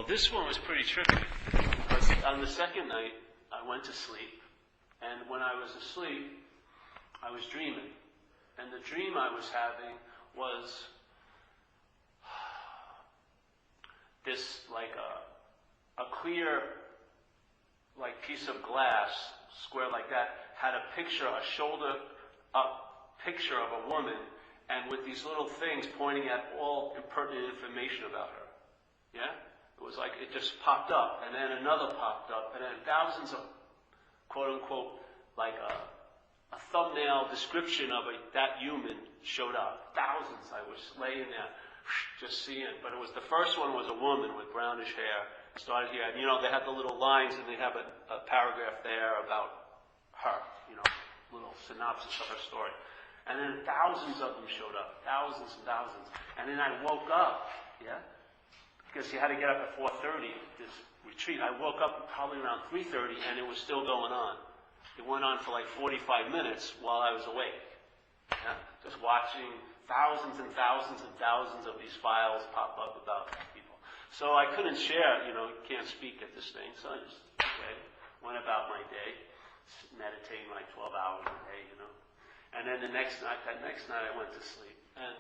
this one was pretty tricky. Because on the second night, I went to sleep, and when I was asleep, I was dreaming. And the dream I was having was this, like a clear, like piece of glass, square like that, had a picture, a shoulder-up picture of a woman, and with these little things pointing at all impertinent information about her. Yeah? It was like it just popped up, and then another popped up, and then thousands of, quote-unquote, like a thumbnail description of that human showed up. Thousands. I was laying there just seeing. But it was the first one was a woman with brownish hair. Started here, and they had the little lines, and they have a paragraph there about her, little synopsis of her story. And then thousands of them showed up, thousands and thousands. And then I woke up, because you had to get up at 4:30, this retreat. I woke up probably around 3:30, and it was still going on. It went on for like 45 minutes while I was awake. Just watching thousands and thousands and thousands of these files pop up about people. So I couldn't share, you can't speak at this thing. So I just, went about my day, meditating like 12 hours a day, And then that next night I went to sleep. And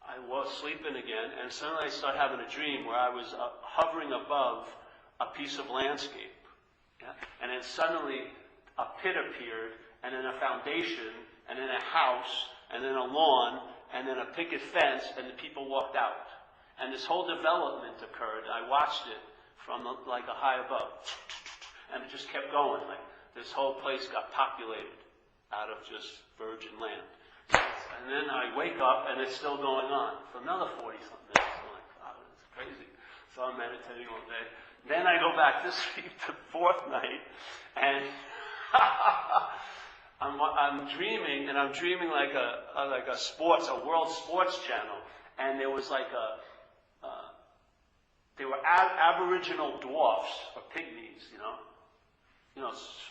I was sleeping again, and suddenly I started having a dream where I was hovering above a piece of landscape. And then suddenly a pit appeared, and then a foundation, and then a house, and then a lawn, and then a picket fence, and the people walked out. And this whole development occurred. I watched it from like a high above. And it just kept going. Like this whole place got populated out of just virgin land. And then I wake up and it's still going on for another 40-something minutes. I'm like, wow, this is crazy. So I'm meditating all day. Then I go back to sleep the fourth night, and I'm dreaming, and I'm dreaming like a world sports channel. And there was like they were Aboriginal dwarfs or pygmies,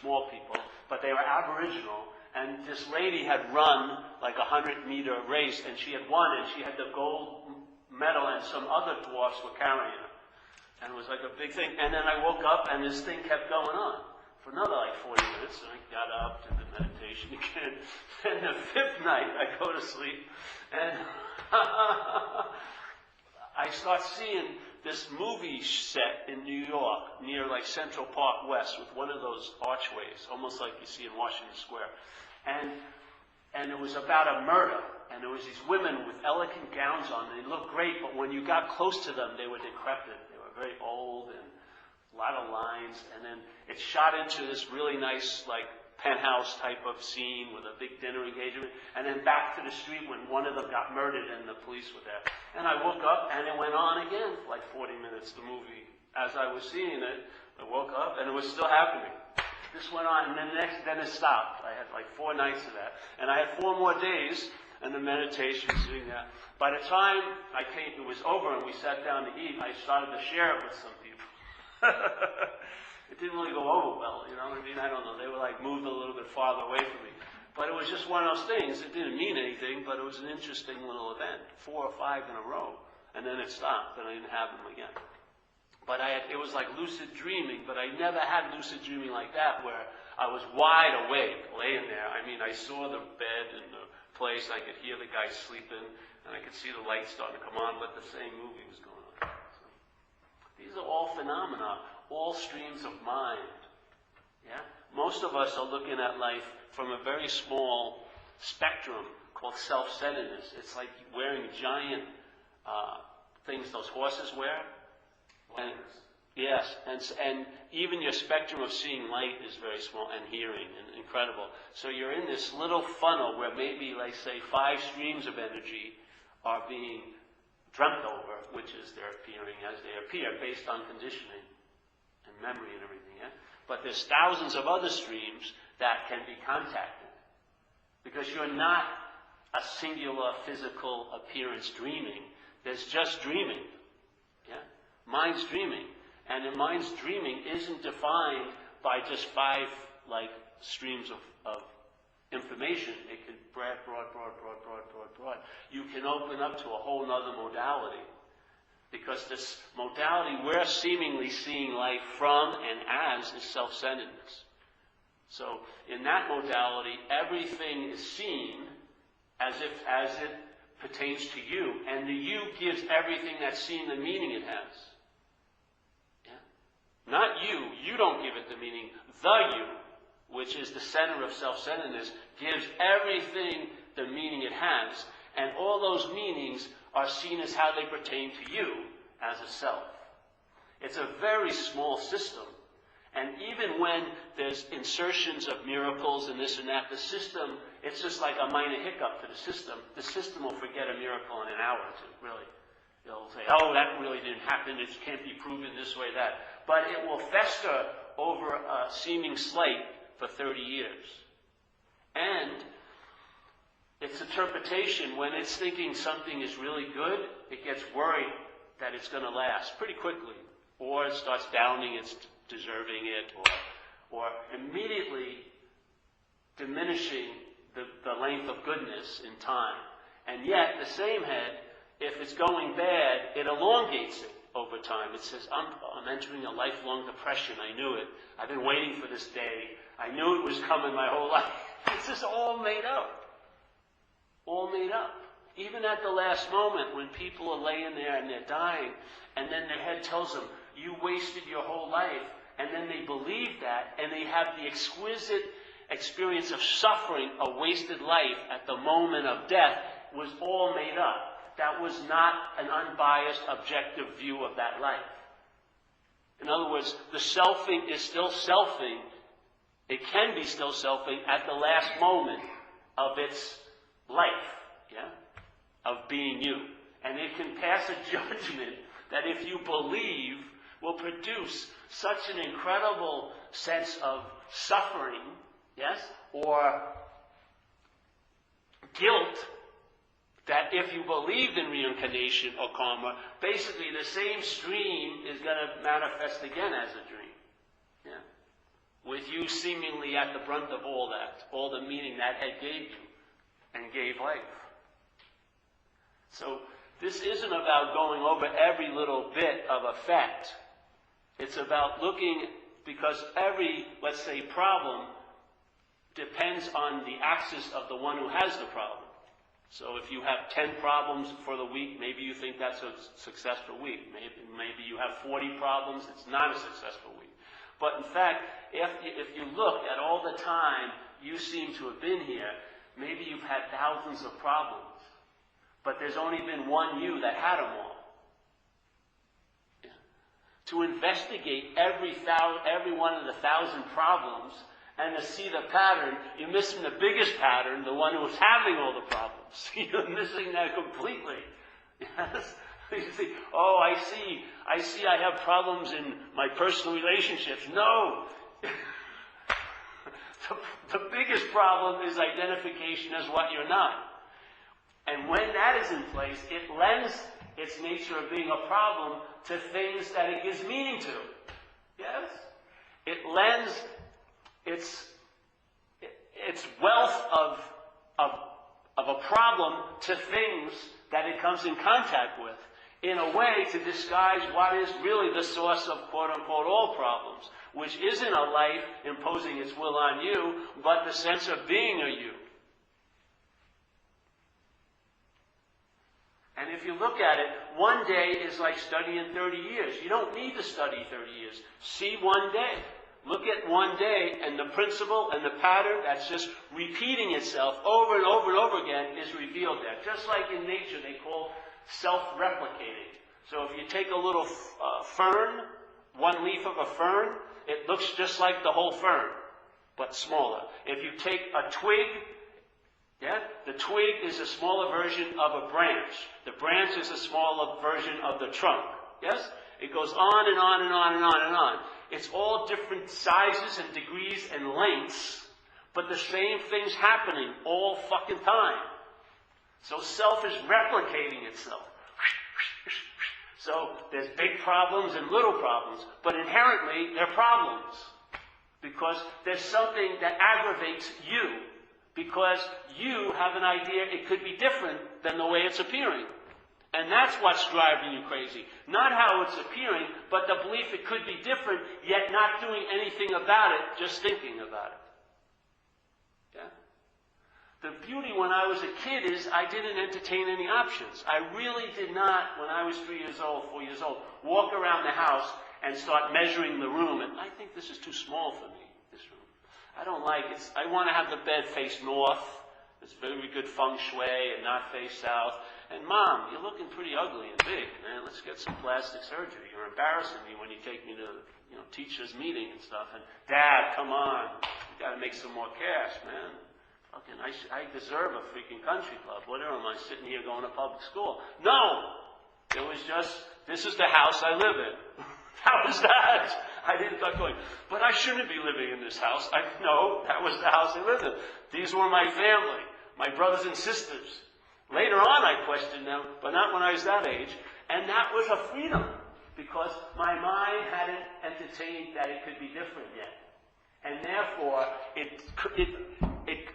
small people, but they were Aboriginal. And this lady had run like a 100-meter race, and she had won, and she had the gold medal, and some other dwarfs were carrying her. And it was like a big thing. And then I woke up, and this thing kept going on for another like 40 minutes, and I got up, did the meditation again. And the fifth night, I go to sleep, and I start seeing this movie set in New York, near like Central Park West, with one of those archways, almost like you see in Washington Square. And it was about a murder, and there was these women with elegant gowns on. They looked great, but when you got close to them, they were decrepit. They were very old, and a lot of lines. And then it shot into this really nice, like, penthouse type of scene with a big dinner engagement, and then back to the street when one of them got murdered and the police were there. And I woke up, and it went on again for like 40 minutes, the movie. As I was seeing it, I woke up, and it was still happening. This went on, and then it stopped. I had like 4 nights of that. And I had 4 more days, and the meditation, sitting there. By the time it was over and we sat down to eat, I started to share it with some people. It didn't really go over well, I don't know. They were like moved a little bit farther away from me. But it was just one of those things. It didn't mean anything, but it was an interesting little event. 4 or 5 in a row. And then it stopped, and I didn't have them again. But it was like lucid dreaming, but I never had lucid dreaming like that, where I was wide awake, laying there. I mean, I saw the bed and the place, I could hear the guy sleeping, and I could see the lights starting to come on, but the same movie was going on. So, these are all phenomena, all streams of mind. Most of us are looking at life from a very small spectrum called self-centeredness. It's like wearing giant things those horses wear. And, yes, and even your spectrum of seeing light is very small, and hearing, and incredible. So you're in this little funnel where maybe, like, say, 5 streams of energy are being dreamt over, which is they're appearing as they appear, based on conditioning and memory and everything. But there's thousands of other streams that can be contacted, because you're not a singular physical appearance dreaming. There's just dreaming. Mind's dreaming. And the mind's dreaming isn't defined by just 5 streams of information. It can broad. You can open up to a whole other modality. Because this modality we're seemingly seeing life from and as is self-centeredness. So in that modality, everything is seen as it pertains to you, and the you gives everything that's seen the meaning it has. Yeah? Not you. You don't give it the meaning. The you, which is the center of self-centeredness, gives everything the meaning it has, and all those meanings are seen as how they pertain to you as a self. It's a very small system. And even when there's insertions of miracles and this and that, the system, it's just like a minor hiccup to the system. The system will forget a miracle in an hour or two, really. It'll say, oh, that really didn't happen. It can't be proven this way, that. But it will fester over a seeming slight for 30 years. And its interpretation, when it's thinking something is really good, it gets worried that it's going to last pretty quickly. Or it starts doubting its deserving it, or immediately diminishing the length of goodness in time. And yet, the same head, if it's going bad, it elongates it over time. It says, I'm entering a lifelong depression. I knew it. I've been waiting for this day. I knew it was coming my whole life. It's just all made up. All made up. Even at the last moment, when people are laying there and they're dying, and then their head tells them, you wasted your whole life, and then they believe that, and they have the exquisite experience of suffering a wasted life at the moment of death, was all made up. That was not an unbiased, objective view of that life. In other words, the selfing is still selfing. It can be still selfing at the last moment of its life, yeah, of being you. And it can pass a judgment that if you believe, will produce such an incredible sense of suffering, yes, or guilt, that if you believed in reincarnation or karma, basically the same stream is going to manifest again as a dream. Yeah? With you seemingly at the brunt of all that, all the meaning that head gave you and gave life. So this isn't about going over every little bit of effect. It's about looking, because every, let's say, problem depends on the axis of the one who has the problem. So if you have 10 problems for the week, maybe you think that's a successful week. Maybe you have 40 problems, it's not a successful week. But in fact, if you look at all the time you seem to have been here, maybe you've had thousands of problems. But there's only been one you that had them all. Yeah. To investigate every one of the 1,000 problems and to see the pattern, you're missing the biggest pattern, the one who was having all the problems. You're missing that completely. Yes? You see, oh, I see I have problems in my personal relationships. No! The biggest problem is identification as what you're not. And when that is in place, it lends its nature of being a problem to things that it gives meaning to. Yes? It lends its wealth of a problem to things that it comes in contact with, in a way to disguise what is really the source of quote-unquote all problems, which isn't a life imposing its will on you, but the sense of being a you. And if you look at it, one day is like studying 30 years. You don't need to study 30 years. See one day. Look at one day, and the principle and the pattern that's just repeating itself over and over and over again is revealed there. Just like in nature, they call self-replicating. So if you take a little fern, one leaf of a fern, it looks just like the whole fern, but smaller. If you take a twig, yeah, the twig is a smaller version of a branch. The branch is a smaller version of the trunk. Yes? It goes on and on and on and on and on. It's all different sizes and degrees and lengths, but the same thing's happening all fucking time. So self is replicating itself. So there's big problems and little problems, but inherently they're problems. Because there's something that aggravates you. Because you have an idea it could be different than the way it's appearing. And that's what's driving you crazy. Not how it's appearing, but the belief it could be different, yet not doing anything about it, just thinking about it. Yeah? The beauty when I was a kid is I didn't entertain any options. I really did not, when I was 3 years old, 4 years old, walk around the house and start measuring the room. And I think this is too small for me, this room. I don't like it. I want to have the bed face north. It's very good feng shui and not face south. And Mom, you're looking pretty ugly and big, man. Let's get some plastic surgery. You're embarrassing me when you take me to, teachers' meeting and stuff. And Dad, come on. You got to make some more cash, man. Fucking, I deserve a freaking country club. Whatever am I sitting here going to public school? No! It was just, this is the house I live in. How was that? I didn't start going, but I shouldn't be living in this house. No, that was the house I lived in. These were my family, my brothers and sisters. Later on I questioned them, but not when I was that age. And that was a freedom, because my mind hadn't entertained that it could be different yet. And therefore, it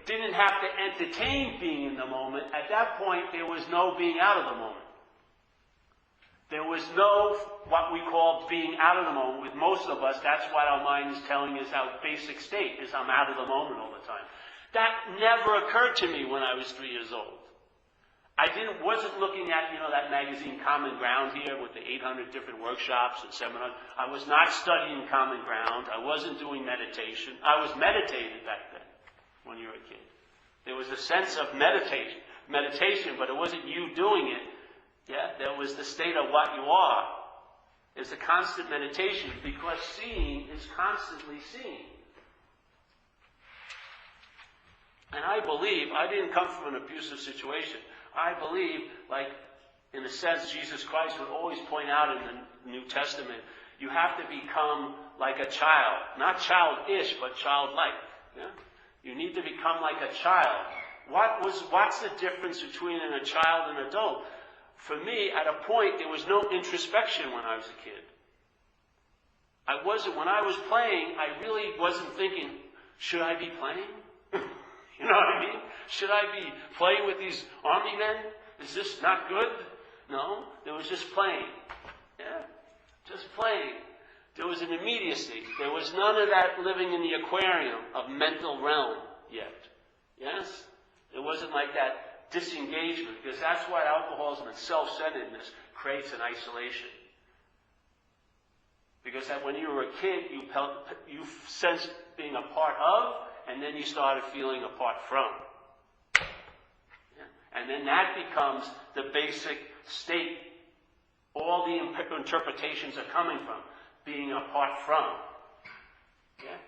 didn't have to entertain being in the moment. At that point, there was no being out of the moment. There was no, what we call being out of the moment. With most of us, that's what our mind is telling us our basic state is I'm out of the moment all the time. That never occurred to me when I was 3 years old. I wasn't looking at, that magazine Common Ground here with the 800 different workshops and seminars. I was not studying Common Ground. I wasn't doing meditation. I was meditating back then when you were a kid. There was a sense of meditation, but it wasn't you doing it. Yeah, there was the state of what you are. It's a constant meditation because seeing is constantly seeing. And I believe, I didn't come from an abusive situation. I believe, in a sense, Jesus Christ would always point out in the New Testament, you have to become like a child. Not childish, but childlike. Yeah? You need to become like a child. What's the difference between a child and an adult? For me, at a point, there was no introspection when I was a kid. When I was playing, I really wasn't thinking, should I be playing? You know what I mean? Should I be playing with these army men? Is this not good? No, there was just playing. Yeah, just playing. There was an immediacy. There was none of that living in the aquarium of mental realm yet. Yes? It wasn't like that disengagement, because that's what alcoholism and self-centeredness creates an isolation. Because that when you were a kid, you sensed being a part of, and then you started feeling apart from. Yeah? And then that becomes the basic state. All the interpretations are coming from being apart from. Yeah?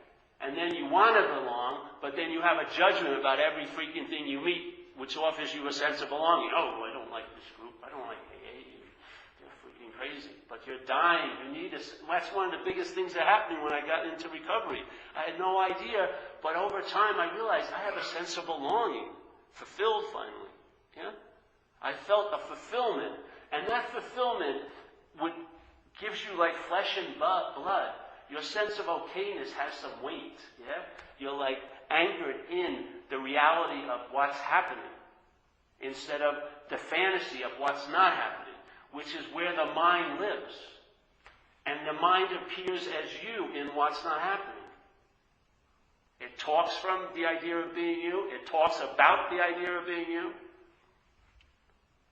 And then you want to belong, but then you have a judgment about every freaking thing you meet, which offers you a sense of belonging. Oh, I don't like this group. I don't like AA. They're freaking crazy. But you're dying. You need us. That's one of the biggest things that happened when I got into recovery. I had no idea, but over time I realized I have a sense of belonging, fulfilled finally. Yeah, I felt a fulfillment, and that fulfillment gives you like flesh and blood. Your sense of okayness has some weight. Yeah, you're like anchored in the reality of what's happening instead of the fantasy of what's not happening, which is where the mind lives. And the mind appears as you in what's not happening. It talks from the idea of being you. It talks about the idea of being you.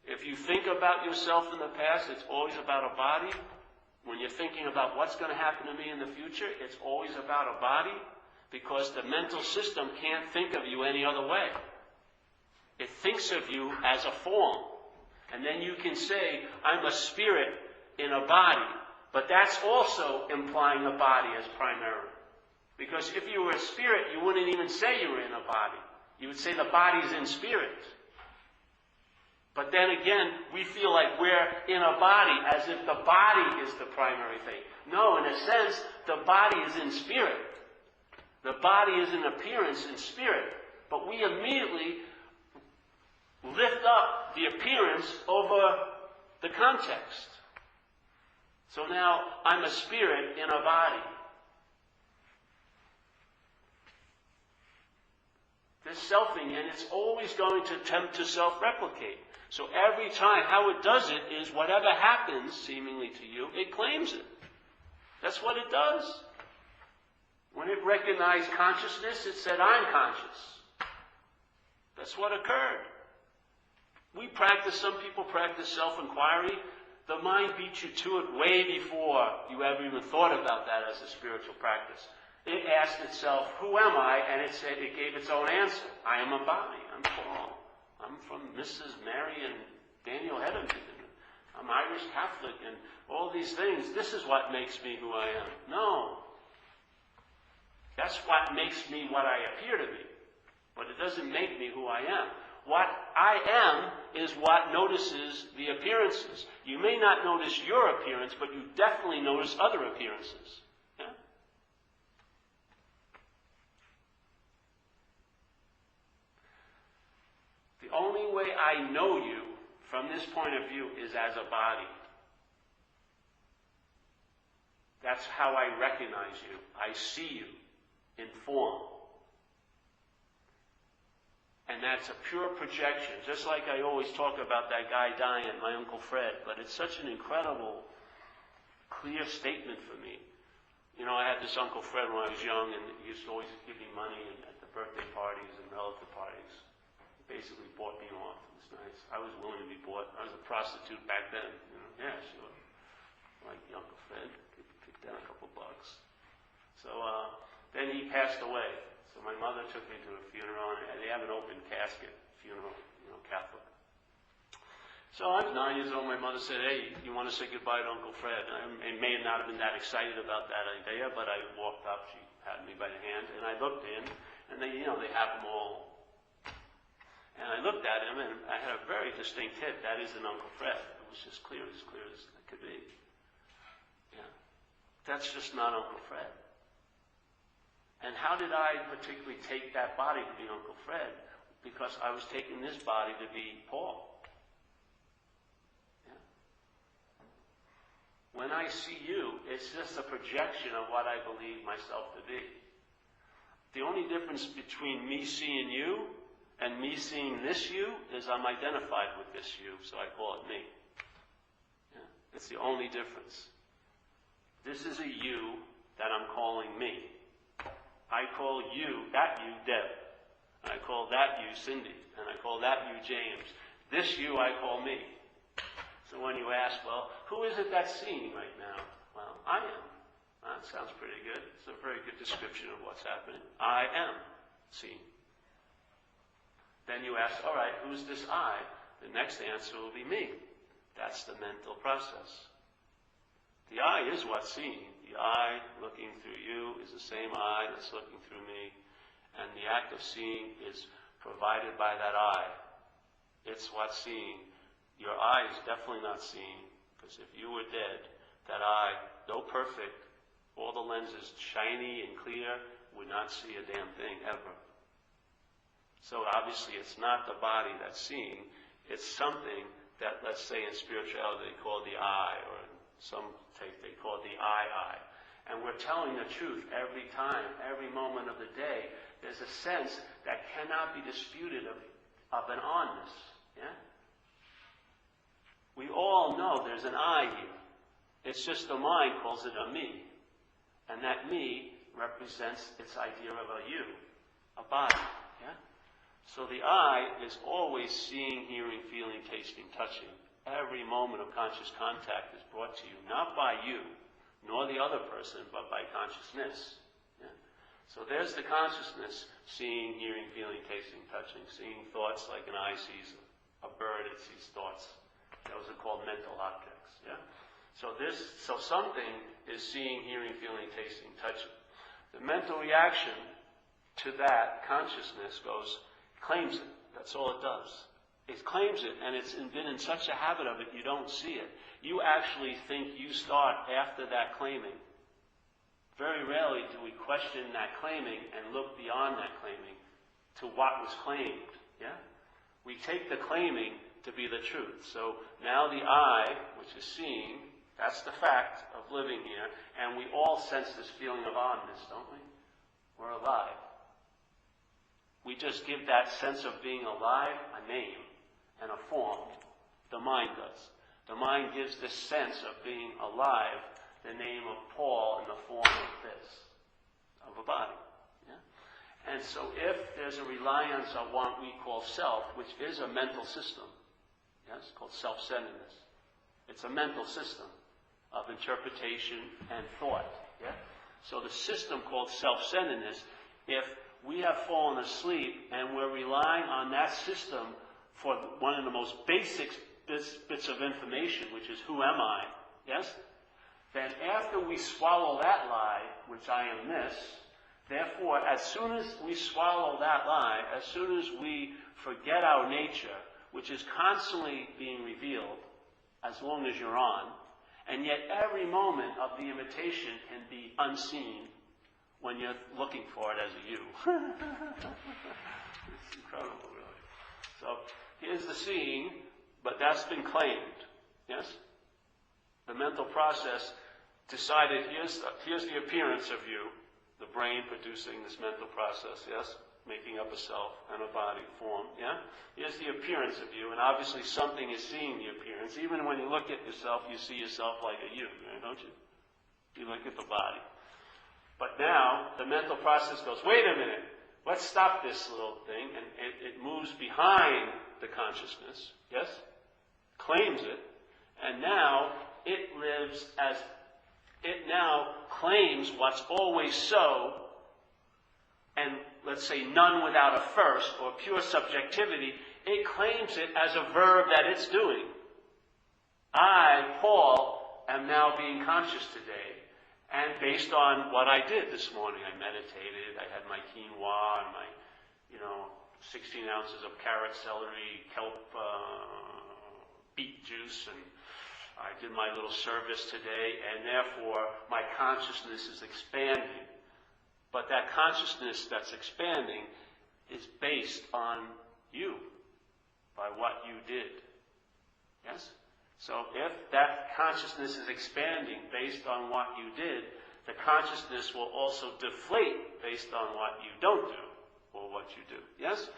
If you think about yourself in the past, it's always about a body. When you're thinking about what's going to happen to me in the future, it's always about a body, because the mental system can't think of you any other way. It thinks of you as a form. And then you can say, I'm a spirit in a body. But that's also implying a body as primary. Because if you were a spirit, you wouldn't even say you were in a body. You would say the body's in spirit. But then again, we feel like we're in a body as if the body is the primary thing. No, in a sense, the body is in spirit. The body is in appearance in spirit. But we immediately lift up the appearance over the context. So now I'm a spirit in a body. This selfing, and it's always going to attempt to self-replicate. So every time, how it does it is whatever happens, seemingly to you, it claims it. That's what it does. When it recognized consciousness, it said, I'm conscious. That's what occurred. Some people practice self-inquiry. The mind beats you to it way before you ever even thought about that as a spiritual practice. It asked itself, who am I? And it gave its own answer. I am a body. I'm Paul. I'm from Mrs. Mary and Daniel Hetherington. I'm Irish Catholic and all these things. This is what makes me who I am. No. That's what makes me what I appear to be. But it doesn't make me who I am. What I am is what notices the appearances. You may not notice your appearance, but you definitely notice other appearances. Yeah? The only way I know you from this point of view is as a body. That's how I recognize you. I see you in form. And that's a pure projection. Just like I always talk about that guy dying, my Uncle Fred. But it's such an incredible, clear statement for me. You know, I had this Uncle Fred when I was young, and he used to always give me money at the birthday parties and relative parties. He basically bought me off. It was nice. I was willing to be bought. I was a prostitute back then. You know, yeah, sure. Like Uncle Fred. Kick down a couple bucks. So, then he passed away. So my mother took me to a funeral, and they have an open casket funeral, you know, Catholic. So I was 9 years old. My mother said, hey, you want to say goodbye to Uncle Fred? I may not have been that excited about that idea, but I walked up. She had me by the hand, and I looked in, and they have them all. And I looked at him, and I had a very distinct hit. That is an Uncle Fred. It was just clear as it could be. Yeah. That's just not Uncle Fred. And how did I particularly take that body to be Uncle Fred? Because I was taking this body to be Paul. Yeah. When I see you, it's just a projection of what I believe myself to be. The only difference between me seeing you and me seeing this you is I'm identified with this you, so I call it me. Yeah. It's the only difference. This is a you that I'm calling me. I call that you, Deb. And I call that you, Cindy. And I call that you, James. This you I call me. So when you ask, well, who is it that's seeing right now? Well, I am. That sounds pretty good. It's a very good description of what's happening. I am seeing. Then you ask, all right, who's this I? The next answer will be me. That's the mental process. The I is what's seeing. The I looking through you is the same I that's looking through me. And the act of seeing is provided by that I. It's what's seeing. Your I is definitely not seeing, because if you were dead, that I, though perfect, all the lenses shiny and clear, would not see a damn thing ever. So obviously it's not the body that's seeing. It's something that, let's say in spirituality, they call the I, or they call it the I. And we're telling the truth every time, every moment of the day. There's a sense that cannot be disputed of an onness. Yeah? We all know there's an I here. It's just the mind calls it a me. And that me represents its idea of a you, a body. Yeah? So the I is always seeing, hearing, feeling, tasting, touching. Every moment of conscious contact is brought to you, not by you, nor the other person, but by consciousness. Yeah? So there's the consciousness, seeing, hearing, feeling, tasting, touching, seeing thoughts like an eye sees a bird, it sees thoughts. Those are called mental objects. Yeah? So something is seeing, hearing, feeling, tasting, touching. The mental reaction to that consciousness claims it. That's all it does. It claims it, and it's been in such a habit of it, you don't see it. You actually think you start after that claiming. Very rarely do we question that claiming and look beyond that claiming to what was claimed. Yeah? We take the claiming to be the truth. So now the I, which is seeing, that's the fact of living here, and we all sense this feeling of onness, don't we? We're alive. We just give that sense of being alive a name. and a form. The mind does. The mind gives this sense of being alive, the name of Paul in the form of this, of a body. Yeah? And so if there's a reliance on what we call self, which is a mental system, yes, called self-centeredness. It's a mental system of interpretation and thought. Yeah? So the system called self-centeredness, if we have fallen asleep and we're relying on that system for one of the most basic bits of information, which is who am I, yes? Then after we swallow that lie, which I am this, therefore, as soon as we swallow that lie, as soon as we forget our nature, which is constantly being revealed, as long as you're on, and yet every moment of the imitation can be unseen when you're looking for it as a you. It's incredible, really. So here's the seeing, but that's been claimed. Yes? The mental process decided, here's the appearance of you, the brain producing this mental process, yes? Making up a self and a body form, yeah? Here's the appearance of you, and obviously something is seeing the appearance. Even when you look at yourself, you see yourself like a you, right, don't you? You look at the body. But now, the mental process goes, wait a minute, let's stop this little thing, and it moves behind the consciousness, yes? Claims it, and now it lives as, it now claims what's always so, and let's say none without a first, or pure subjectivity, it claims it as a verb that it's doing. I, Paul, am now being conscious today, and based on what I did this morning, I meditated, I had my quinoa and my, 16 ounces of carrot, celery, kelp, beet juice, and I did my little service today, and therefore my consciousness is expanding. But that consciousness that's expanding is based on you, by what you did. Yes? So if that consciousness is expanding based on what you did, the consciousness will also deflate based on what you don't do, or what you do. Yes?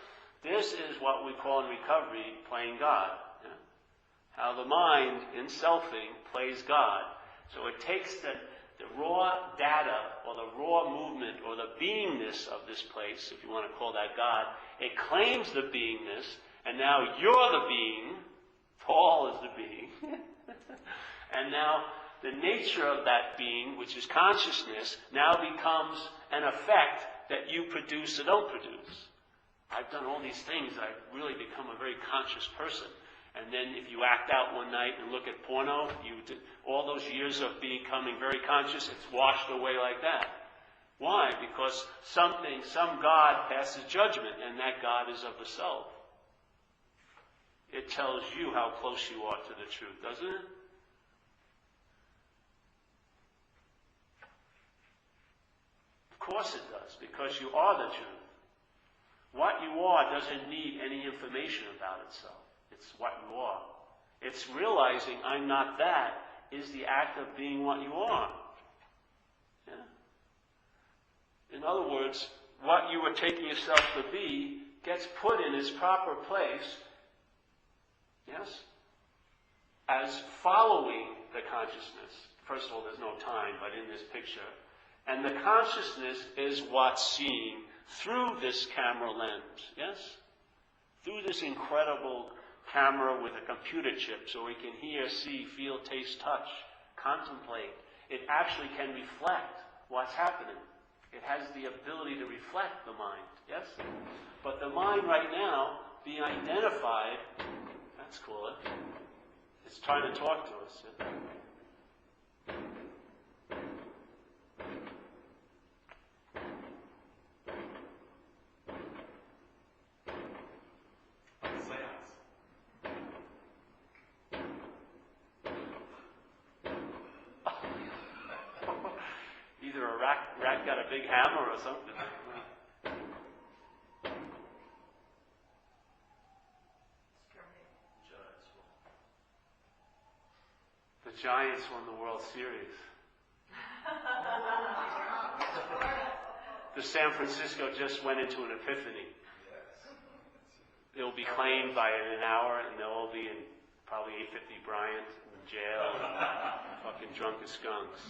This is what we call in recovery playing God. Yeah? How the mind, in selfing, plays God. So it takes the raw data, or the raw movement, or the beingness of this place, if you want to call that God, it claims the beingness, and now you're the being, Paul is the being, and now the nature of that being, which is consciousness, now becomes an effect that you produce or don't produce. I've done all these things, I've really become a very conscious person. And then if you act out one night and look at porno, all those years of becoming very conscious, it's washed away like that. Why? Because some God passes judgment, and that God is of the self. It tells you how close you are to the truth, doesn't it? Of course it does, because you are the truth. What you are doesn't need any information about itself. It's what you are. It's realizing I'm not that is the act of being what you are. Yeah? In other words, what you were taking yourself to be gets put in its proper place, yes, as following the consciousness. First of all, there's no time, but in this picture. And the consciousness is what's seen through this camera lens, yes? Through this incredible camera with a computer chip, so we can hear, see, feel, taste, touch, contemplate. It actually can reflect what's happening. It has the ability to reflect the mind, yes? But the mind right now, being identified, that's cool, eh? It's trying to talk to us. Yeah? Either a rat got a big hammer or something. The Giants won the World Series. The San Francisco just went into an epiphany. it'll be claimed by in an hour, and they'll all be in probably 850 Bryant in jail, and fucking drunk as skunks.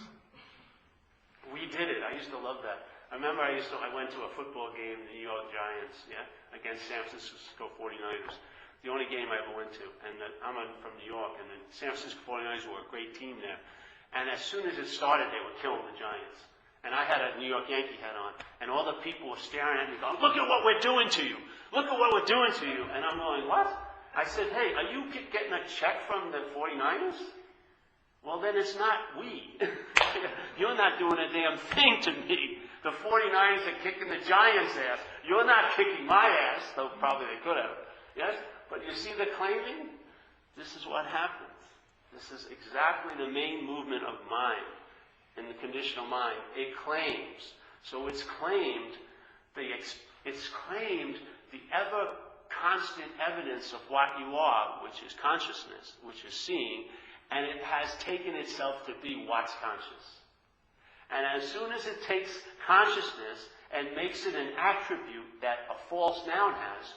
We did it. I used to love that. I remember I went to a football game, the New York Giants, against San Francisco 49ers. The only game I ever went to. And I'm from New York, and the San Francisco 49ers were a great team there. And as soon as it started, they were killing the Giants. And I had a New York Yankee hat on, and all the people were staring at me going, "Look at what we're doing to you. Look at what we're doing to you." And I'm going, "What?" I said, "Hey, are you getting a check from the 49ers? Well, then it's not we. You're not doing a damn thing to me. The 49ers are kicking the Giants' ass. You're not kicking my ass," though probably they could have. Yes? But you see the claiming? This is what happens. This is exactly the main movement of mind, in the conditional mind. It claims. So it's claimed the ever constant evidence of what you are, which is consciousness, which is seeing, and it has taken itself to be what's conscious. And as soon as it takes consciousness and makes it an attribute that a false noun has,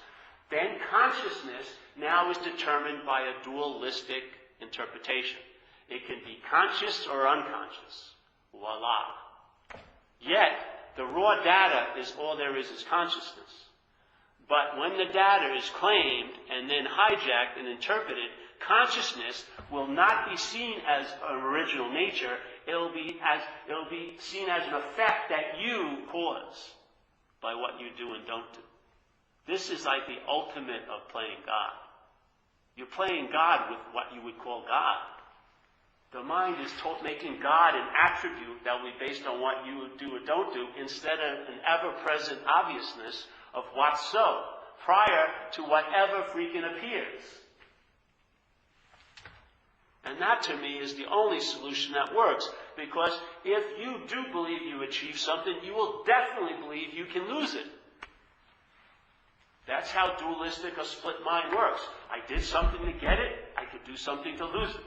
then consciousness now is determined by a dualistic interpretation. It can be conscious or unconscious. Voila. Yet, the raw data is all there is consciousness. But when the data is claimed and then hijacked and interpreted, consciousness will not be seen as an original nature. It'll be seen as an effect that you cause by what you do and don't do. This is like the ultimate of playing God. You're playing God with what you would call God. The mind is making God an attribute that will be based on what you do or don't do, instead of an ever-present obviousness of what's so, prior to whatever freaking appears. And that, to me, is the only solution that works. Because if you do believe you achieve something, you will definitely believe you can lose it. That's how dualistic a split mind works. I did something to get it, I could do something to lose it.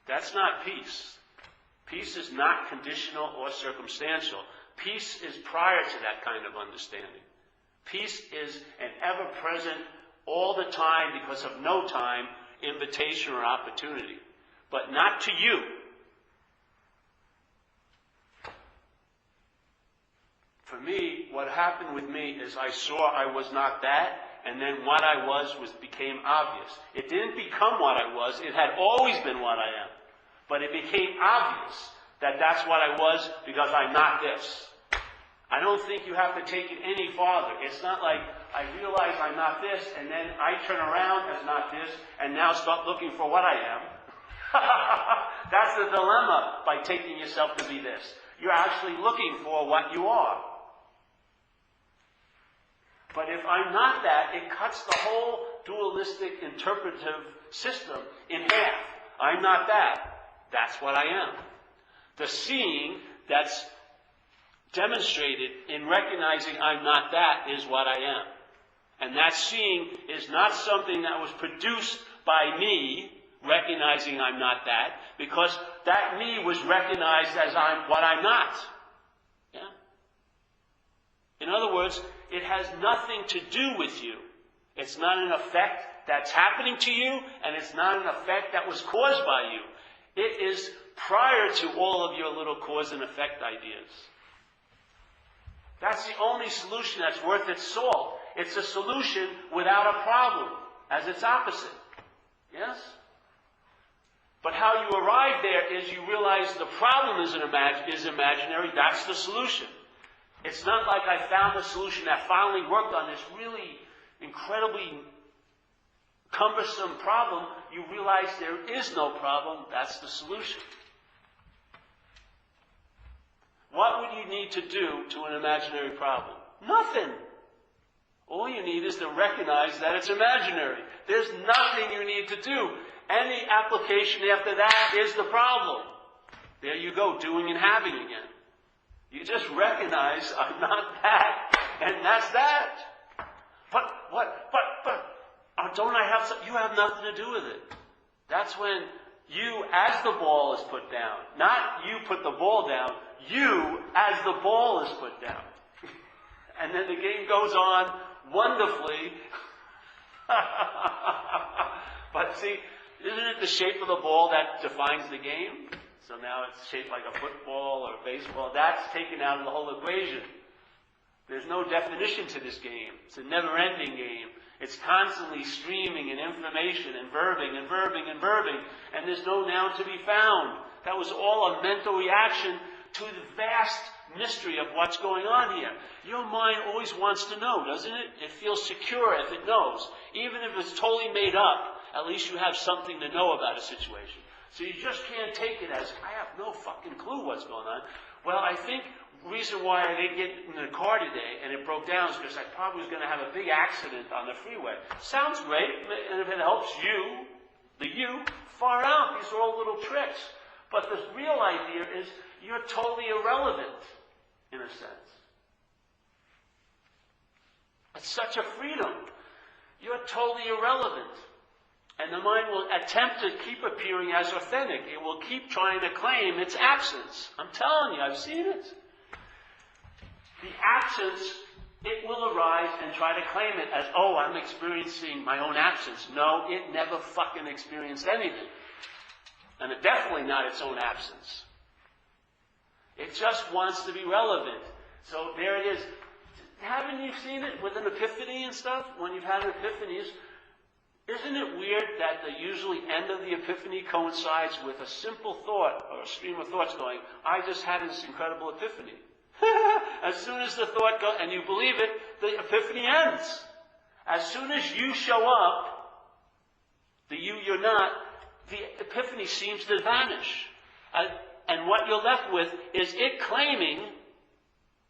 That's not peace. Peace is not conditional or circumstantial. Peace is prior to that kind of understanding. Peace is an ever-present, all the time, because of no time, invitation or opportunity. But not to you. For me, what happened with me is I saw I was not that, and then what I was became obvious. It didn't become what I was. It had always been what I am. But it became obvious that that's what I was because I'm not this. I don't think you have to take it any farther. It's not like I realize I'm not this, and then I turn around as not this, and now start looking for what I am. That's the dilemma by taking yourself to be this. You're actually looking for what you are. But if I'm not that, it cuts the whole dualistic interpretive system in half. I'm not that. That's what I am. The seeing that's demonstrated in recognizing I'm not that is what I am. And that seeing is not something that was produced by me recognizing I'm not that, because that me was recognized as what I'm not. Yeah? In other words, it has nothing to do with you. It's not an effect that's happening to you, and it's not an effect that was caused by you. It is prior to all of your little cause and effect ideas. That's the only solution that's worth its salt. It's a solution without a problem, as its opposite. Yes? But how you arrive there is you realize the problem is imaginary. That's the solution. It's not like I found a solution that finally worked on this really incredibly cumbersome problem. You realize there is no problem. That's the solution. What would you need to do to an imaginary problem? Nothing. All you need is to recognize that it's imaginary. There's nothing you need to do. Any application after that is the problem. There you go, doing and having again. You just recognize I'm not that, and that's that. But don't I have something? You have nothing to do with it. That's when you, as the ball is put down, not you put the ball down, you, as the ball is put down. And then the game goes on wonderfully But see, isn't it the shape of the ball that defines the game? So now it's shaped like a football or baseball. That's taken out of the whole equation. There's no definition to this game. It's a never-ending game. It's constantly streaming in information and verbing and verbing and verbing, and there's no noun to be found. That was all a mental reaction to the vast mystery of what's going on here. Your mind always wants to know, doesn't it? It feels secure if it knows. Even if it's totally made up, at least you have something to know about a situation. So you just can't take it as, I have no fucking clue what's going on. Well, I think the reason why I didn't get in the car today and it broke down is because I probably was going to have a big accident on the freeway. Sounds great, and if it helps you, far out. These are all little tricks. But the real idea is you're totally irrelevant, in a sense. It's such a freedom. You're totally irrelevant. And the mind will attempt to keep appearing as authentic. It will keep trying to claim its absence. I'm telling you, I've seen it. The absence, it will arise and try to claim it as, oh, I'm experiencing my own absence. No, it never fucking experienced anything. And it definitely not its own absence. It just wants to be relevant. So there it is. Haven't you seen it with an epiphany and stuff? When you've had epiphanies, isn't it weird that the usually end of the epiphany coincides with a simple thought or a stream of thoughts going, I just had this incredible epiphany. As soon as the thought goes, and you believe it, the epiphany ends. As soon as you show up, the you're not, the epiphany seems to vanish. And what you're left with is it claiming,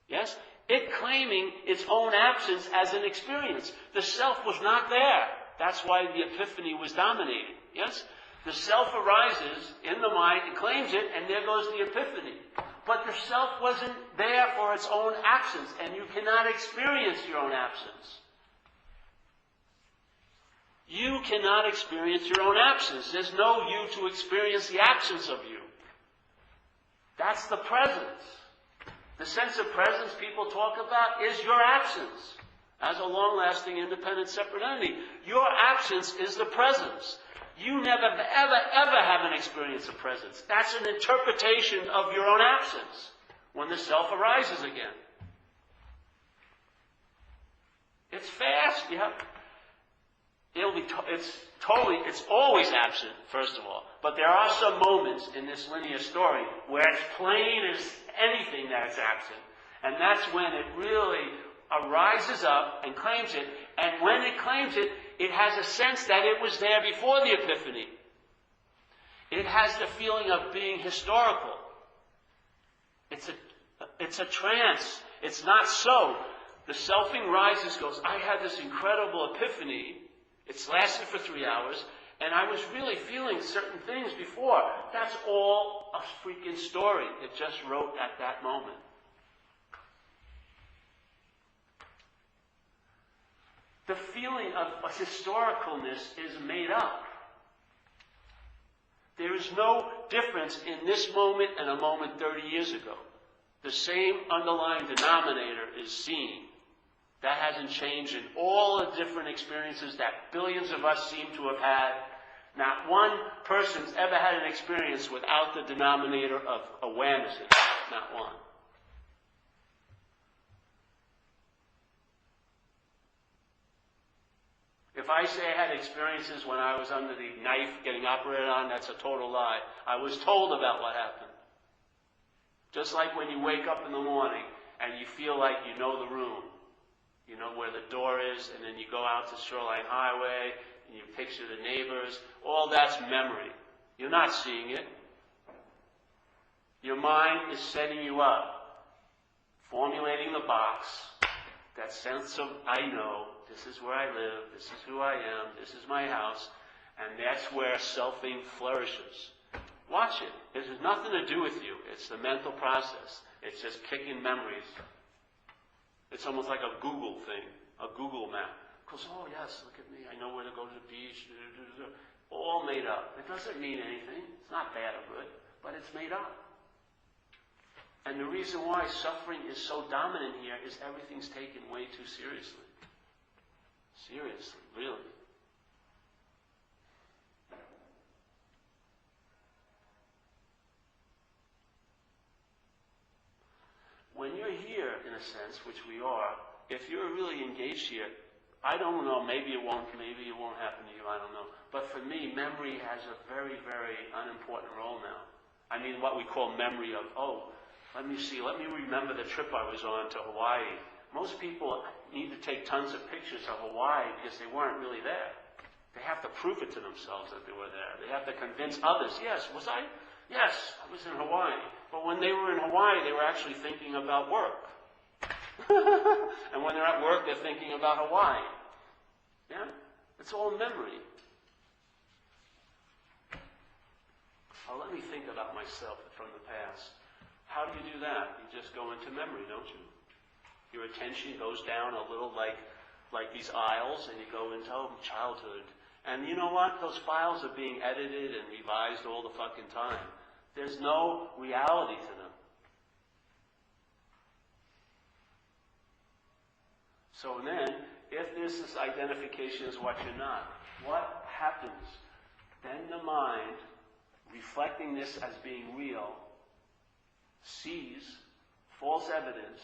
yes, it claiming its own absence as an experience. The self was not there. That's why the epiphany was dominating. Yes? The self arises in the mind, it claims it, and there goes the epiphany. But the self wasn't there for its own absence, and you cannot experience your own absence. You cannot experience your own absence. There's no you to experience the absence of you. That's the presence. The sense of presence people talk about is your absence as a long-lasting, independent, separate entity. Your absence is the presence. You never, ever, ever have an experience of presence. That's an interpretation of your own absence when the self arises again. It's fast. It's always absent, first of all. But there are some moments in this linear story where it's plain as anything that it's absent. And that's when it really arises up and claims it. And when it claims it, it has a sense that it was there before the epiphany. It has the feeling of being historical. It's a trance. It's not so. The selfing rises, goes, I had this incredible epiphany. It's lasted for 3 hours, and I was really feeling certain things before. That's all a freaking story. It just wrote at that moment. The feeling of historicalness is made up. There is no difference in this moment and a moment 30 years ago. The same underlying denominator is seen. That hasn't changed in all the different experiences that billions of us seem to have had. Not one person's ever had an experience without the denominator of awareness in it. Not one. If I say I had experiences when I was under the knife getting operated on, that's a total lie. I was told about what happened. Just like when you wake up in the morning and you feel like you know the room. You know where the door is, and then you go out to Shoreline Highway, and you picture the neighbors. All that's memory. You're not seeing it. Your mind is setting you up, formulating the box, that sense of, I know, this is where I live, this is who I am, this is my house, and that's where selfing flourishes. Watch it. It has nothing to do with you. It's the mental process. It's just kicking memories. It's almost like a Google thing, a Google map. Because, oh yes, look at me, I know where to go to the beach. All made up. It doesn't mean anything. It's not bad or good, but it's made up. And the reason why suffering is so dominant here is everything's taken way too seriously. Seriously, really. in a sense, which we are, if you're really engaged here, I don't know, maybe it won't happen to you, I don't know. But for me, memory has a very, very unimportant role now. I mean, what we call memory of, let me remember the trip I was on to Hawaii. Most people need to take tons of pictures of Hawaii because they weren't really there. They have to prove it to themselves that they were there. They have to convince others, yes, was I? Yes, I was in Hawaii. But when they were in Hawaii, they were actually thinking about work. And when they're at work, they're thinking about Hawaii. Yeah? It's all memory. Oh, let me think about myself from the past. How do you do that? You just go into memory, don't you? Your attention goes down a little like these aisles, and you go into childhood. And you know what? Those files are being edited and revised all the fucking time. There's no reality to them. So then, if this identification is what you're not, what happens? Then the mind, reflecting this as being real, sees false evidence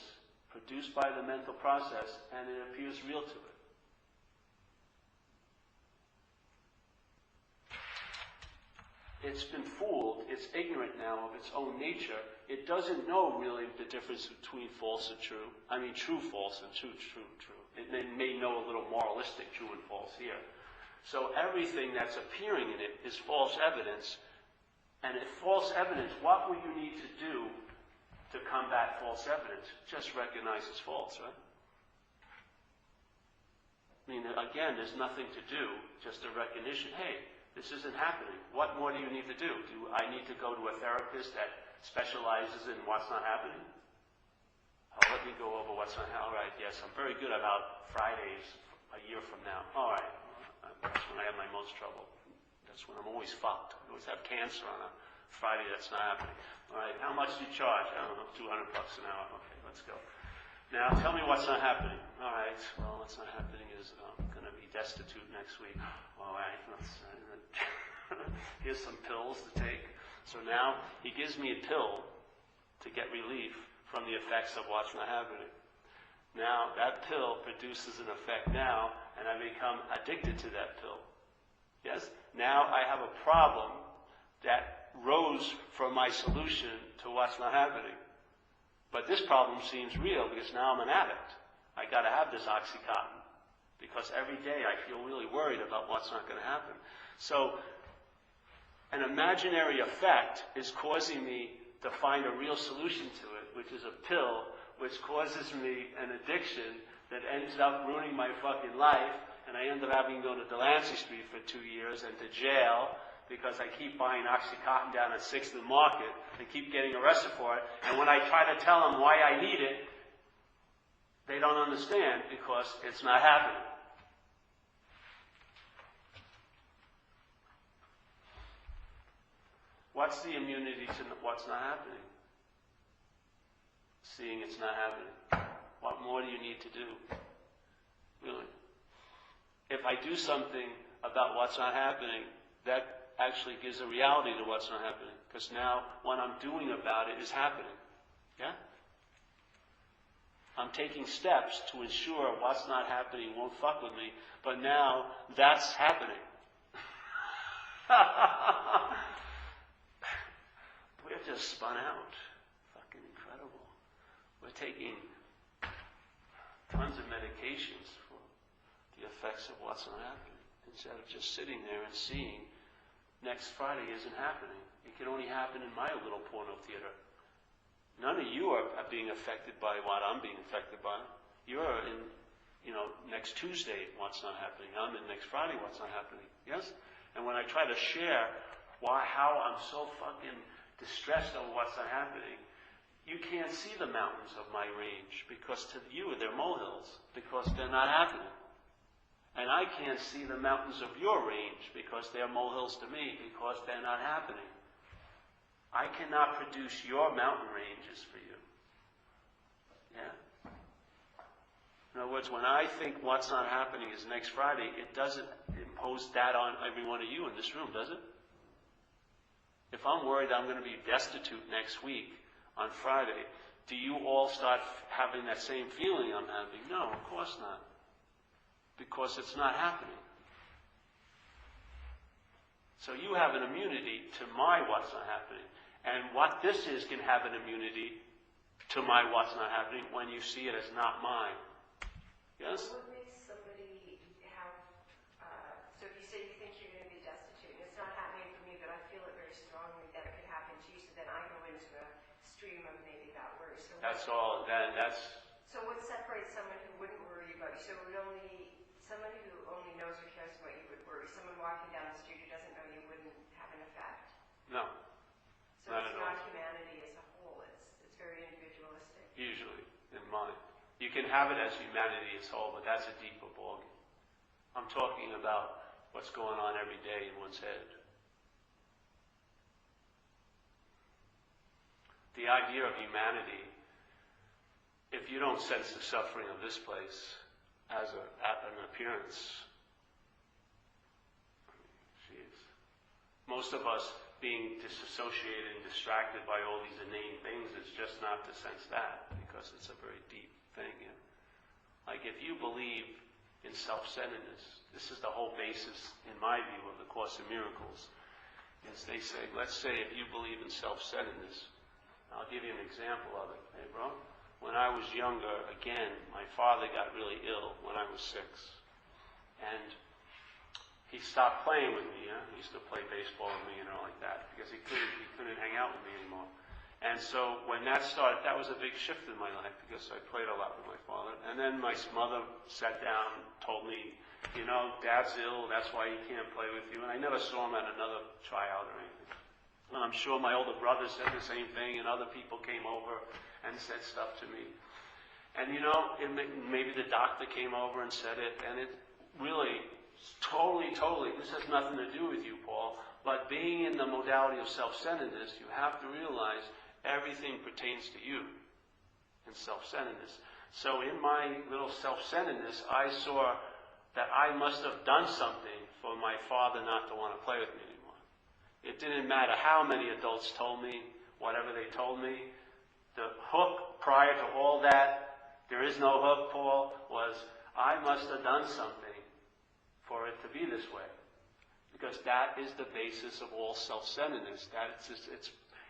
produced by the mental process, and it appears real to it. It's been fooled. It's ignorant now of its own nature. It doesn't know really the difference between false and true. I mean, true, false, and true. It may know a little moralistic true and false here. So everything that's appearing in it is false evidence. And if false evidence, what will you need to do to combat false evidence? Just recognize it's false, right? I mean, again, there's nothing to do, just a recognition. Hey, this isn't happening. What more do you need to do? Do I need to go to a therapist that specializes in what's not happening? Let me go over what's not happening. All right, yes, I'm very good about Fridays a year from now. All right, that's when I have my most trouble. That's when I'm always fucked. I always have cancer on a Friday that's not happening. All right, how much do you charge? I don't know, $200 an hour. Okay, let's go. Now, tell me what's not happening. All right, well, what's not happening is I'm going to be destitute next week. All right, here's some pills to take. So now he gives me a pill to get relief from the effects of what's not happening. Now, that pill produces an effect now, and I become addicted to that pill. Yes? Now I have a problem that rose from my solution to what's not happening. But this problem seems real because now I'm an addict. I got to have this Oxycontin because every day I feel really worried about what's not going to happen. So an imaginary effect is causing me to find a real solution to it, which is a pill, which causes me an addiction that ends up ruining my fucking life, and I end up having to go to Delancey Street for 2 years and to jail because I keep buying Oxycontin down at 6th and Market and keep getting arrested for it. And when I try to tell them why I need it, they don't understand because it's not happening. What's the immunity to what's not happening? Seeing it's not happening. What more do you need to do? Really? If I do something about what's not happening, that actually gives a reality to what's not happening. Because now what I'm doing about it is happening. Yeah? I'm taking steps to ensure what's not happening won't fuck with me, but now that's happening. We're just spun out. Fucking incredible. We're taking tons of medications for the effects of what's not happening, instead of just sitting there and seeing next Friday isn't happening. It can only happen in my little porno theater. None of you are being affected by what I'm being affected by. You're in, next Tuesday, what's not happening. I'm in next Friday, what's not happening. Yes? And when I try to share how I'm so fucking distressed over what's not happening, you can't see the mountains of my range because to you they're molehills because they're not happening. And I can't see the mountains of your range because they're molehills to me because they're not happening. I cannot produce your mountain ranges for you. Yeah? In other words, when I think what's not happening is next Friday, it doesn't impose that on every one of you in this room, does it? If I'm worried I'm going to be destitute next week on Friday, do you all start having that same feeling I'm having? No, of course not. Because it's not happening. So you have an immunity to my what's not happening. And what this is can have an immunity to my what's not happening when you see it as not mine. Yes? What makes somebody have, so if you say you think you're going to be destitute, and it's not happening for me, but I feel it very strongly that it could happen to you, so then I go into a stream of maybe that worry. So That's all. That's... So what separates someone who wouldn't worry about you? So it would only, someone who only knows or cares about you would worry. Someone walking down the street who doesn't know you wouldn't have an effect. No. So Not it's at all. not humanity as a whole. It's very individualistic. Usually, in mind. You can have it as humanity as whole, but that's a deeper ballgame. I'm talking about what's going on every day in one's head. The idea of humanity, if you don't sense the suffering of this place as an appearance, jeez. Most of us being disassociated and distracted by all these inane things is just not to sense that, because it's a very deep thing. Yeah? Like if you believe in self-centeredness, this is the whole basis, in my view, of the Course in Miracles, is they say, let's say if you believe in self-centeredness, I'll give you an example of it. Hey, bro? When I was younger, again, my father got really ill when I was 6. And he stopped playing with me. Yeah? He used to play baseball with me and all like that because he couldn't hang out with me anymore. And so when that started, that was a big shift in my life because I played a lot with my father. And then my mother sat down, told me, you know, Dad's ill, that's why he can't play with you. And I never saw him at another tryout or anything. And I'm sure my older brother said the same thing, and other people came over and said stuff to me. And you know, maybe the doctor came over and said it, and it really, totally, this has nothing to do with you, Paul. But being in the modality of self-centeredness, you have to realize everything pertains to you in self-centeredness. So in my little self-centeredness, I saw that I must have done something for my father not to want to play with me anymore. It didn't matter how many adults told me, whatever they told me. The hook prior to all that, there is no hook, Paul, was I must have done something for it to be this way. Because that is the basis of all self-centeredness.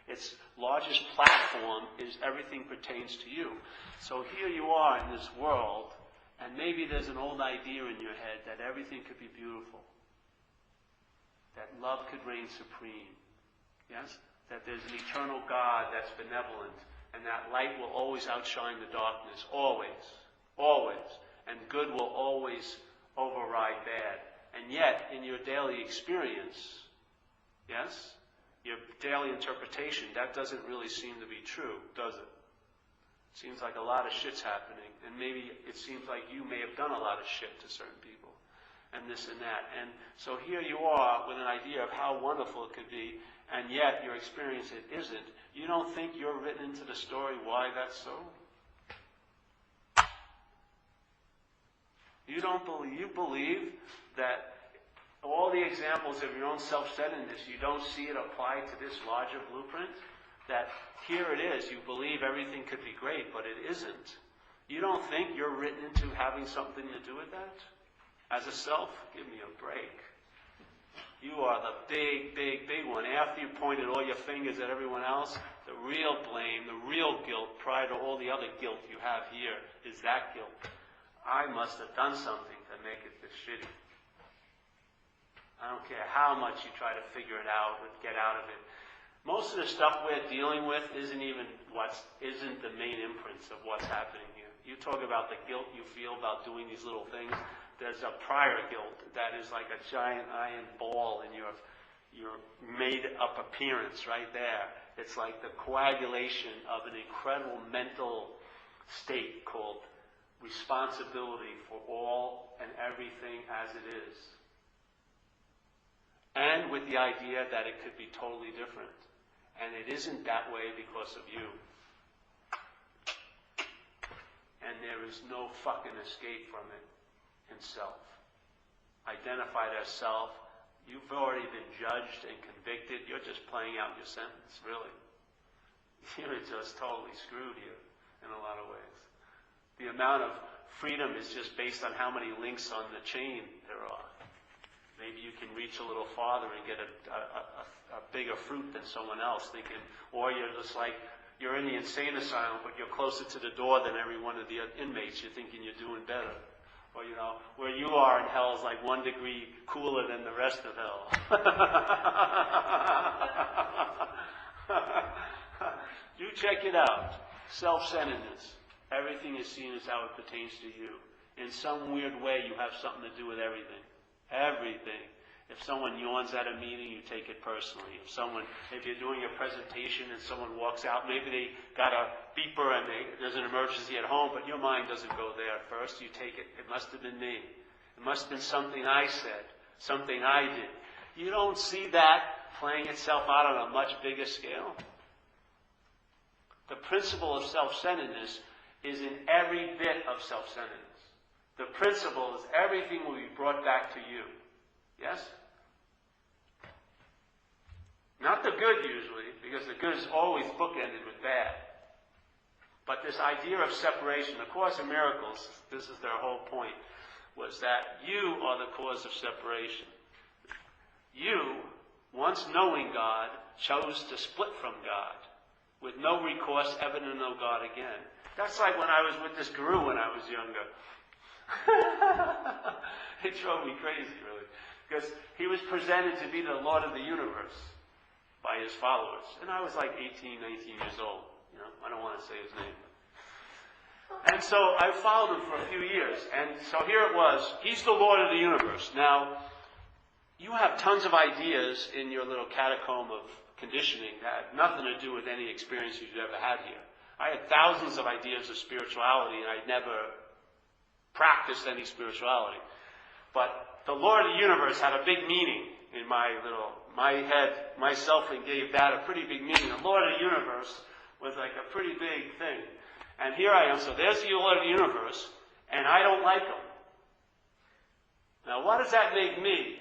Its largest platform is everything pertains to you. So here you are in this world, and maybe there's an old idea in your head that everything could be beautiful. That love could reign supreme. Yes? That there's an eternal God that's benevolent, and that light will always outshine the darkness. Always. Always. And good will always override bad. And yet, in your daily experience, yes, your daily interpretation, that doesn't really seem to be true, does it? It seems like a lot of shit's happening, and maybe it seems like you may have done a lot of shit to certain people, and this and that. And so here you are with an idea of how wonderful it could be, and yet your experience it isn't. You don't think you're written into the story why that's so? You believe that all the examples of your own self-centeredness, you don't see it applied to this larger blueprint? That here it is, you believe everything could be great, but it isn't. You don't think you're written into having something to do with that? As a self? Give me a break. You are the big, big, big one. After you pointed all your fingers at everyone else, the real blame, the real guilt, prior to all the other guilt you have here, is that guilt. I must have done something to make it this shitty. I don't care how much you try to figure it out or get out of it. Most of the stuff we're dealing with isn't the main imprints of what's happening here. You talk about the guilt you feel about doing these little things. There's a prior guilt that is like a giant iron ball in your made-up appearance right there. It's like the coagulation of an incredible mental state called responsibility for all and everything as it is. And with the idea that it could be totally different. And it isn't that way because of you. And there is no fucking escape from it in self. Identified as self, you've already been judged and convicted. You're just playing out your sentence, really. You're just totally screwed here. in a lot of ways. The amount of freedom is just based on how many links on the chain there are. Maybe you can reach a little farther and get a bigger fruit than someone else. Or you're just like, you're in the insane asylum, but you're closer to the door than every one of the inmates. You're thinking you're doing better. Or, where you are in hell is like 1 degree cooler than the rest of hell. You check it out. Self-centeredness. Everything is seen as how it pertains to you. In some weird way, you have something to do with everything. Everything. If someone yawns at a meeting, you take it personally. If you're doing a presentation and someone walks out, maybe they got a beeper and there's an emergency at home, but your mind doesn't go there first. You take it. It must have been me. It must have been something I said, something I did. You don't see that playing itself out on a much bigger scale. The principle of self-centeredness is in every bit of self-centeredness. The principle is everything will be brought back to you. Yes? Not the good usually, because the good is always bookended with bad. But this idea of separation, the Course in Miracles, this is their whole point, was that you are the cause of separation. You, once knowing God, chose to split from God, with no recourse ever to know God again. That's like when I was with this guru when I was younger. It drove me crazy, really. Because he was presented to be the Lord of the universe by his followers. And I was like 18, 19 years old. I don't want to say his name. And so I followed him for a few years. And so here it was. He's the Lord of the universe. Now, you have tons of ideas in your little catacomb of conditioning that have nothing to do with any experience you've ever had here. I had thousands of ideas of spirituality, and I'd never practiced any spirituality. But the Lord of the universe had a big meaning in my head. Myself and gave that a pretty big meaning. The Lord of the universe was like a pretty big thing. And here I am. So there's the Lord of the universe, and I don't like him. Now, what does that make me?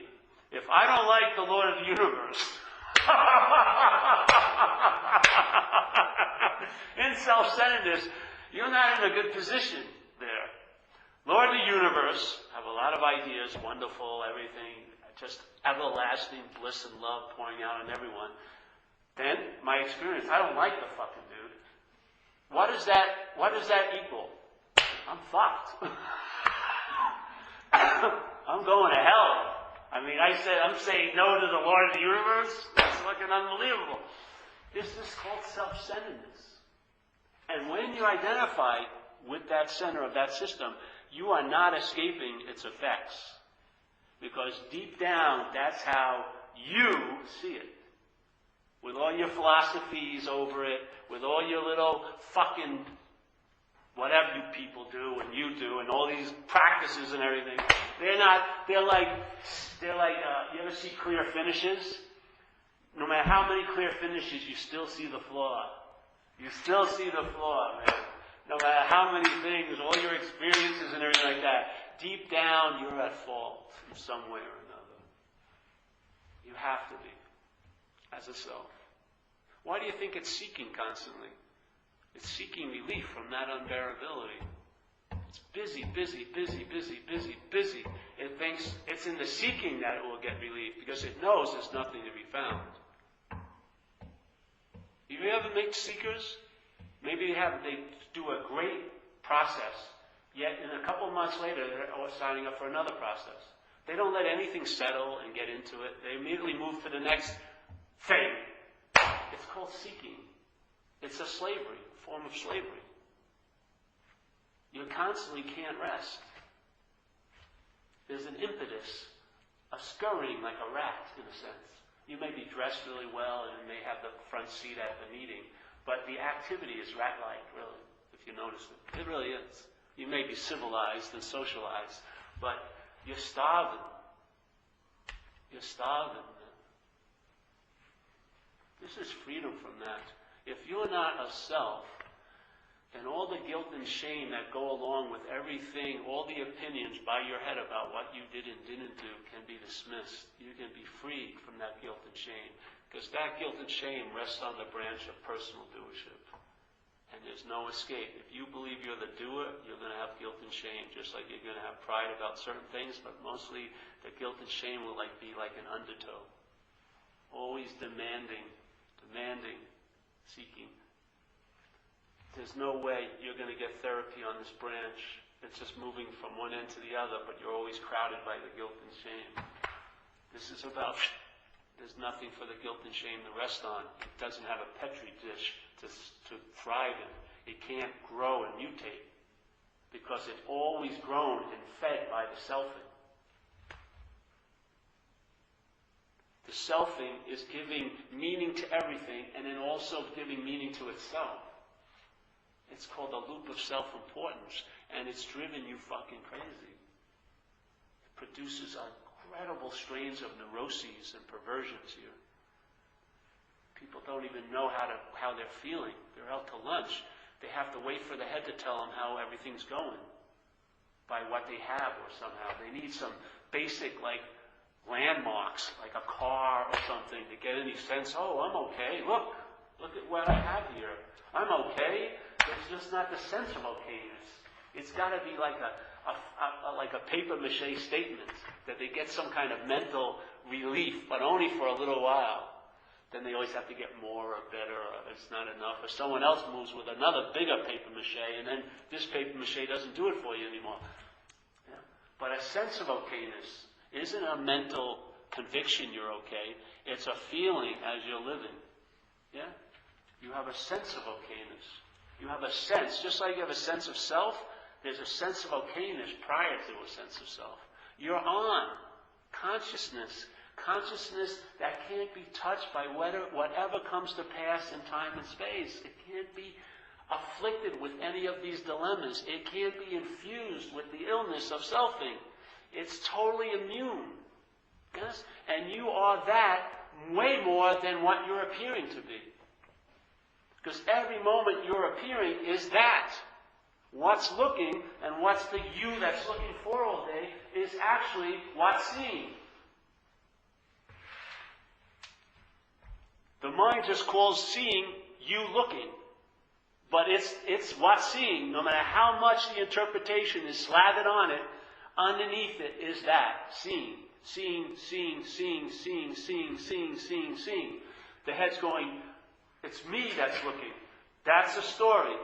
If I don't like the Lord of the universe, in self-centeredness, you're not in a good position there. Lord of the universe, have a lot of ideas, wonderful, everything, just everlasting bliss and love pouring out on everyone. Then, my experience, I don't like the fucking dude. What does that equal? I'm fucked. I'm going to hell. I'm saying no to the Lord of the universe? That's fucking unbelievable. This is called self-centeredness. And when you identify with that center of that system, you are not escaping its effects. Because deep down, that's how you see it. With all your philosophies over it, with all your little fucking whatever you people do and you do, and all these practices and everything, they're like, you ever see clear finishes? No matter how many clear finishes, you still see the flaw. You still see the flaw, man. No matter how many things, all your experiences and everything like that, deep down you're at fault in some way or another. You have to be, as a self. Why do you think it's seeking constantly? It's seeking relief from that unbearability. It's busy. It thinks it's in the seeking that it will get relief because it knows there's nothing to be found. Have you ever met seekers? Maybe they do a great process, yet in a couple of months later they're signing up for another process. They don't let anything settle and get into it. They immediately move to the next thing. It's called seeking. It's a slavery, a form of slavery. You constantly can't rest. There's an impetus, a scurrying like a rat, in a sense. You may be dressed really well and you may have the front seat at the meeting, but the activity is rat-like, really, if you notice it. It really is. You may be civilized and socialized, but you're starving. You're starving. This is freedom from that. If you're not a self, then all the guilt and shame that go along with everything, all the opinions by your head about what you did and didn't do can be dismissed. You can be freed from that guilt and shame. Because that guilt and shame rests on the branch of personal doership. And There's no escape. If you believe you're the doer, you're going to have guilt and shame, just like you're going to have pride about certain things, but mostly the guilt and shame will be like an undertow. Always demanding, seeking. There's no way you're going to get therapy on this branch. It's just moving from one end to the other, but you're always crowded by the guilt and shame. This is about, there's nothing for the guilt and shame to rest on. It doesn't have a petri dish to thrive in. It can't grow and mutate because it's always grown and fed by the selfing. The selfing is giving meaning to everything and then also giving meaning to itself. It's called a loop of self-importance, and it's driven you fucking crazy. It produces incredible strains of neuroses and perversions here. People don't even know how they're feeling. They're out to lunch. They have to wait for the head to tell them how everything's going by what they have or somehow. They need some basic, landmarks, like a car or something, to get any sense, oh, I'm okay. Look at what I have here. I'm okay. It's just not the sense of okayness. It's got to be like a papier-mâché statement, that they get some kind of mental relief, but only for a little while. Then they always have to get more or better, or it's not enough, or someone else moves with another bigger papier-mâché, and then this papier-mâché doesn't do it for you anymore. Yeah? But a sense of okayness isn't a mental conviction you're okay. It's a feeling as you're living. Yeah? You have a sense of okayness. You have a sense, just like you have a sense of self, there's a sense of okayness prior to a sense of self. You're on consciousness that can't be touched by whatever comes to pass in time and space. It can't be afflicted with any of these dilemmas. It can't be infused with the illness of selfing. It's totally immune. Yes? And you are that way more than what you're appearing to be. Because every moment you're appearing is that. What's looking and what's the you that's looking for all day is actually what's seeing. The mind just calls seeing you looking. But it's what's seeing. No matter how much the interpretation is slathered on it, underneath it is that. Seeing. Seeing. The head's going, it's me that's looking. That's the story.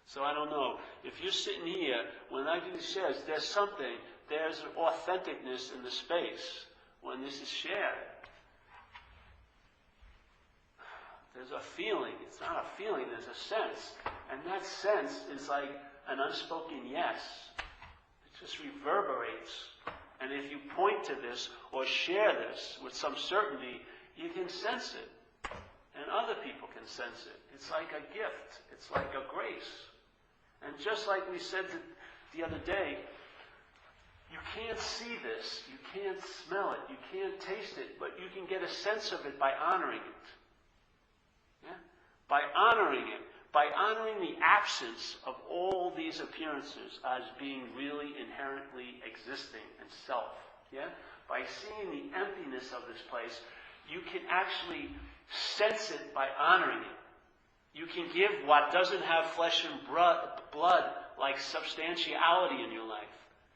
So I don't know. If you're sitting here, when I do these shares, there's an authenticness in the space when this is shared. There's a feeling. It's not a feeling, there's a sense. And that sense is like an unspoken yes. It just reverberates. And if you point to this or share this with some certainty, you can sense it. And other people can sense it. It's like a gift. It's like a grace. And just like we said the other day, you can't see this, you can't smell it, you can't taste it, but you can get a sense of it by honoring it. Yeah? By honoring it, by honoring the absence of all these appearances as being really inherently existing and self. Yeah? By seeing the emptiness of this place, you can actually sense it by honoring it. You can give what doesn't have flesh and blood like substantiality in your life.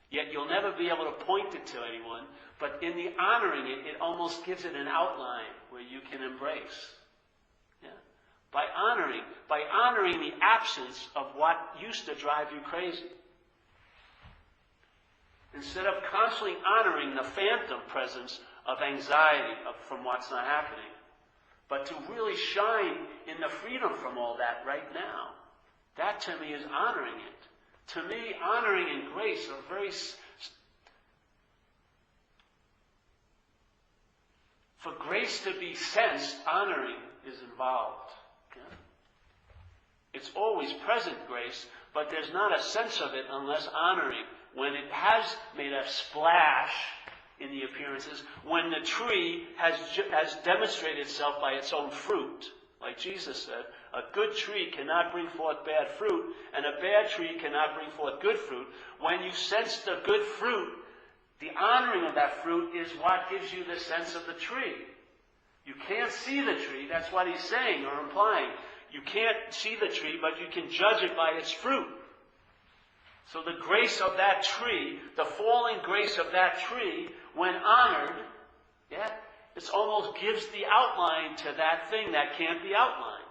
Yet you'll never be able to point it to anyone, but in the honoring it, it almost gives it an outline where you can embrace. Yeah? By honoring the absence of what used to drive you crazy. Instead of constantly honoring the phantom presence of anxiety from what's not happening, but to really shine in the freedom from all that right now. That to me is honoring it. To me, honoring and grace are very... For grace to be sensed, honoring is involved. Okay? It's always present grace, but there's not a sense of it unless honoring. When it has made a splash in the appearances, when the tree has demonstrated itself by its own fruit, like Jesus said, A good tree cannot bring forth bad fruit, and a bad tree cannot bring forth good fruit. When you sense the good fruit, the honoring of that fruit is what gives you the sense of the tree. You can't see the tree, that's what he's saying or implying. You can't see the tree, but you can judge it by its fruit. So the grace of that tree, the falling grace of that tree, when honored, it almost gives the outline to that thing that can't be outlined.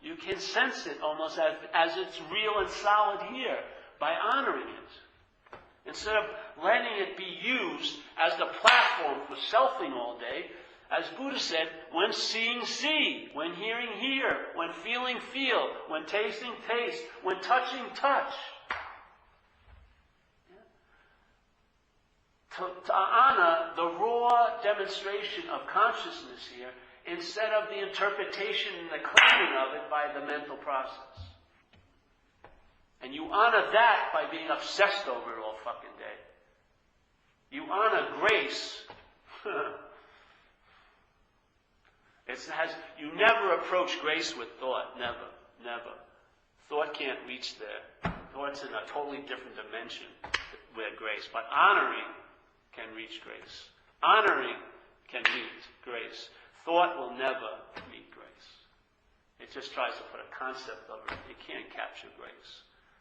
You can sense it almost as it's real and solid here by honoring it. Instead of letting it be used as the platform for selfing all day, as Buddha said, when seeing, see, when hearing, hear, when feeling, feel, when tasting, taste, when touching, touch. To honor the raw demonstration of consciousness here, instead of the interpretation and the claiming of it by the mental process. And you honor that by being obsessed over it all fucking day. You honor grace. You never approach grace with thought. Never. Never. Thought can't reach there. Thought's in a totally different dimension with grace. But honoring can reach grace. Honoring can meet grace. Thought will never meet grace. It just tries to put a concept of it. It can't capture grace.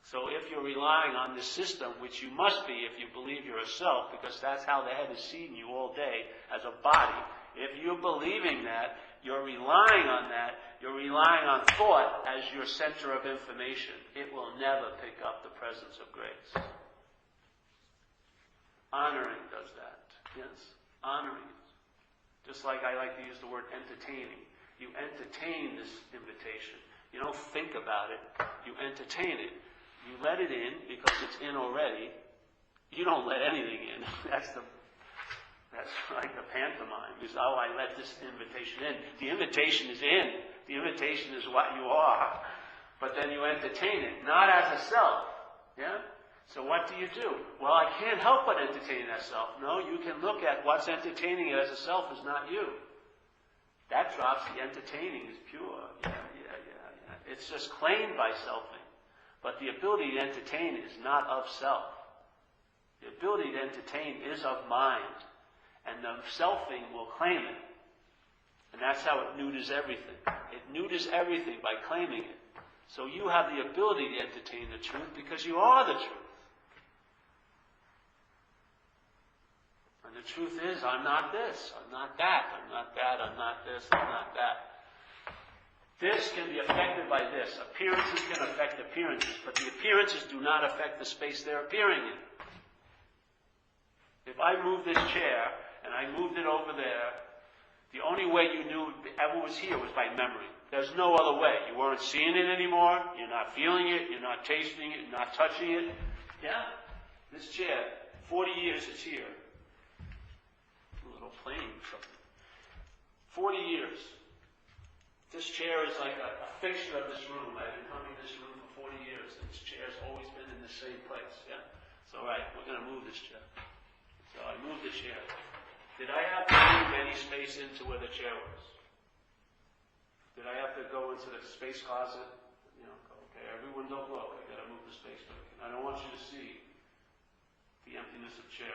So if you're relying on this system, which you must be if you believe you're a self, because that's how the head is seeing you all day as a body, if you're believing that, you're relying on that, you're relying on thought as your center of information, it will never pick up the presence of grace. Honoring does that. Yes, honoring it. Just like I like to use the word entertaining. You entertain this invitation. You don't think about it. You entertain it. You let it in because it's in already. You don't let anything in. That's like the pantomime. Is, I let this invitation in. The invitation is in. The invitation is what you are. But then you entertain it, not as a self. Yeah? So what do you do? Well, I can't help but entertain that self. No, you can look at what's entertaining it as a self is not you. That drops the entertaining is pure. Yeah. It's just claimed by selfing. But the ability to entertain is not of self. The ability to entertain is of mind. And the selfing will claim it. And that's how it neuters everything. It neuters everything by claiming it. So you have the ability to entertain the truth because you are the truth. And the truth is, I'm not this, I'm not that, I'm not that, I'm not this, I'm not that. This can be affected by this. Appearances can affect appearances, but the appearances do not affect the space they're appearing in. If I move this chair, and I moved it over there, the only way you knew it ever was here was by memory. There's no other way. You weren't seeing it anymore, you're not feeling it, you're not tasting it, you're not touching it. Yeah? This chair, 40 years it's here. A little plane or something. 40 years. This chair is like a fixture of this room. I've been coming to this room for 40 years, and this chair's always been in the same place. Yeah? So, all right, we're going to move this chair. So I moved the chair. Did I have to move any space into where the chair was? Did I have to go into the space closet? Okay, everyone don't look. I got to move the space back. I don't want you to see the emptiness of chair.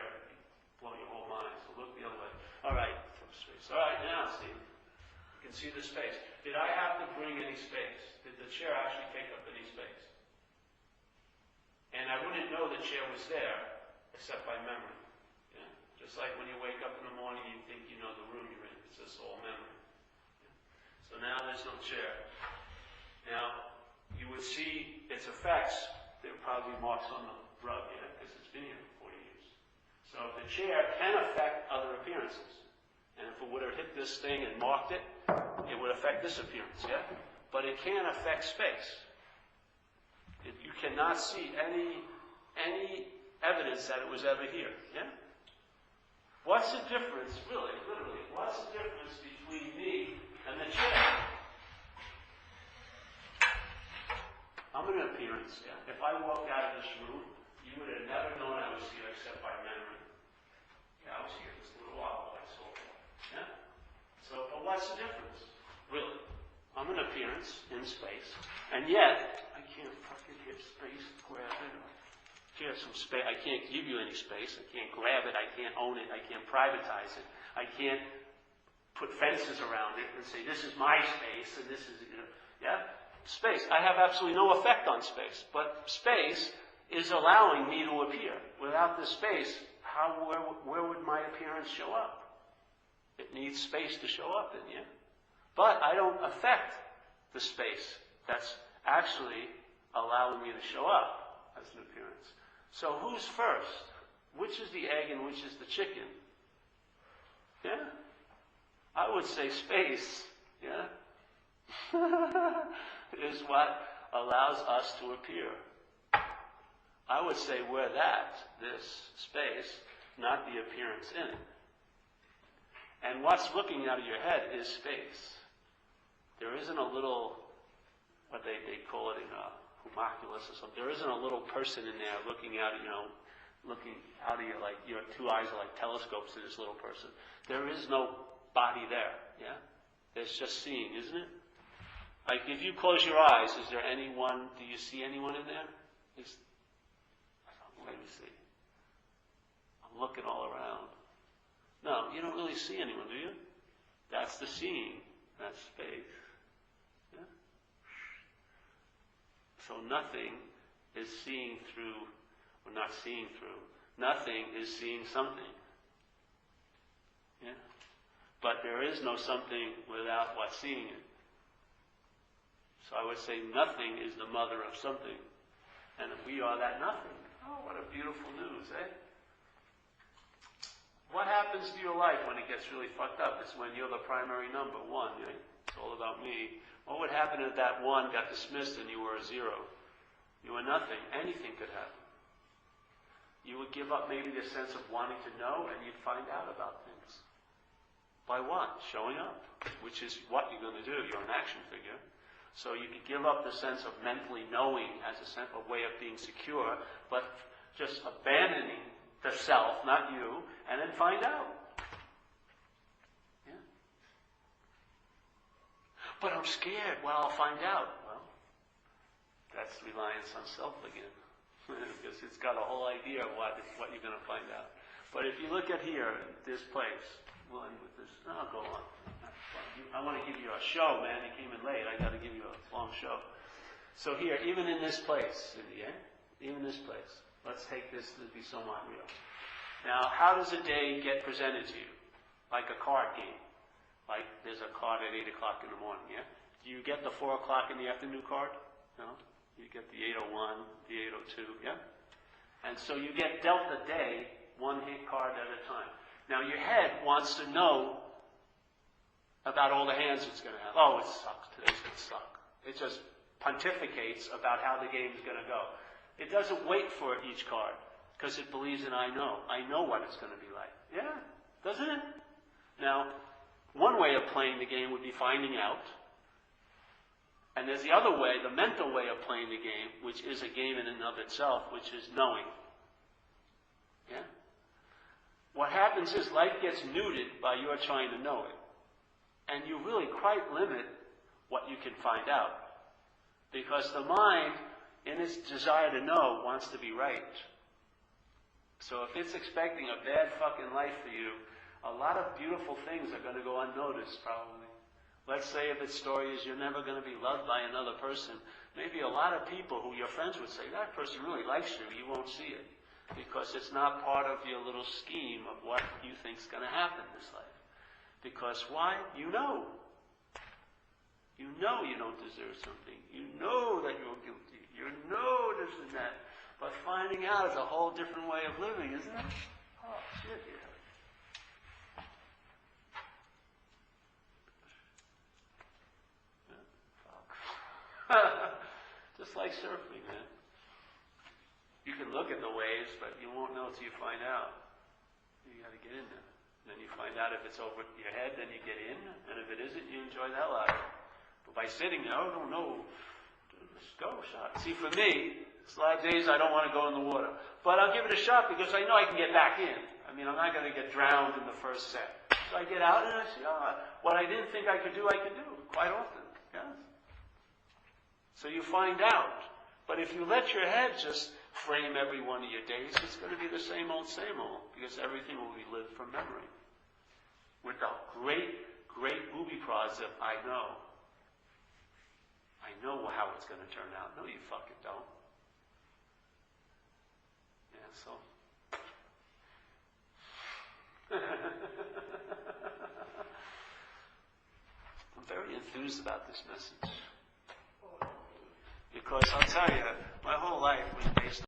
Blow your whole mind. So look the other way. All right, space. All right, now see. You can see the space. Did I have to bring any space? Did the chair actually take up any space? And I wouldn't know the chair was there except by memory. Yeah? Just like when you wake up in the morning, you think you know the room you're in. It's just all memory. Yeah? So now there's no chair. Now, you would see its effects. There are probably marks on the rug, yeah, because it's been here for 40 years. So the chair can affect other appearances. And if it would have hit this thing and marked it, it would affect this appearance, yeah? But it can't affect space. You cannot see any evidence that it was ever here, yeah? What's the difference, really, literally, what's the difference between me and the chair? I'm an appearance, yeah? If I walked out of this room, you would have never known I was here except by memory. Yeah, I was here just a little while, but I saw it. Yeah? So, but what's the difference? Really? I'm an appearance in space. And yet, I can't fucking hit space, grab it. Here's some space. I can't give you any space. I can't grab it. I can't own it. I can't privatize it. I can't put fences around it and say, this is my space and this is, yeah? Space. I have absolutely no effect on space. But space is allowing me to appear. Without this space, where would my appearance show up? It needs space to show up in, yeah? But I don't affect the space. That's actually allowing me to show up as an appearance. So who's first? Which is the egg and which is the chicken? Yeah? I would say space, yeah? is what allows us to appear. I would say we're this space, not the appearance in it. And what's looking out of your head is space. There isn't a little, what they call it in homunculus or something, there isn't a little person in there looking out, looking out of you like your two eyes are like telescopes to this little person. There is no body there, yeah? There's just seeing, isn't it? Like if you close your eyes, is there anyone, do you see anyone in there? Let me see. I'm looking all around. No, you don't really see anyone, do you? That's the seeing. That's space. Yeah? So nothing is seeing through, or not seeing through. Nothing is seeing something. Yeah? But there is no something without what's seeing it. So I would say nothing is the mother of something. And we are that nothing. Oh, what a beautiful news, eh? What happens to your life when it gets really fucked up? It's when you're the primary number, one, right? It's all about me. What would happen if that one got dismissed and you were a zero? You were nothing. Anything could happen. You would give up maybe the sense of wanting to know, and you'd find out about things. By what? Showing up, which is what you're going to do. You're an action figure. So you could give up the sense of mentally knowing as a way of being secure, but just abandoning the self, not you, and then find out. Yeah. But I'm scared. Well, I'll find out. Well, that's reliance on self again, because it's got a whole idea of what you're going to find out. But if you look at here, this place, we'll end with this. I'll go on. I want to give you a show, man. You came in late. I got to give you a long show. So here, even in this place, in the end, even this place, let's take this to be somewhat real. Now, how does a day get presented to you? Like a card game. Like there's a card at 8 o'clock in the morning, yeah? Do you get the 4 o'clock in the afternoon card? No? You get the 8:01, the 8:02, yeah? And so you get dealt a day, one hit card at a time. Now your head wants to know about all the hands it's going to have. Oh, it sucks. Today's going to suck. It just pontificates about how the game is going to go. It doesn't wait for each card because it believes in I know. I know what it's going to be like. Yeah, doesn't it? Now, one way of playing the game would be finding out. And there's the other way, the mental way of playing the game, which is a game in and of itself, which is knowing. Yeah? What happens is life gets neutered by your trying to know it. And you really quite limit what you can find out. Because the mind, in its desire to know, wants to be right. So if it's expecting a bad fucking life for you, a lot of beautiful things are going to go unnoticed, probably. Let's say if its story is you're never going to be loved by another person, maybe a lot of people who your friends would say, that person really likes you, you won't see it. Because it's not part of your little scheme of what you think is going to happen in this life. Because why? You know. You know you don't deserve something. You know that you're guilty. You know this and that. But finding out is a whole different way of living, isn't it? Oh, shit, yeah. Fuck. Just like surfing, man. You can look at the waves, but you won't know until you find out. You got to get in there. Then you find out if it's over your head, then you get in, and if it isn't, you enjoy the hell out of it. But by sitting there, oh, no, just go, shot. See, for me, there's a lot of days I don't want to go in the water. But I'll give it a shot because I know I can get back in. I mean, I'm not going to get drowned in the first set. So I get out and I say, oh, what I didn't think I could do, I can do, quite often. Yeah? So you find out. But if you let your head just frame every one of your days, it's going to be the same old, because everything will be lived from memory. With the great, great booby prods that I know how it's going to turn out. No, you fucking don't. Yeah, so. I'm very enthused about this message. Because I'll tell you, my whole life was based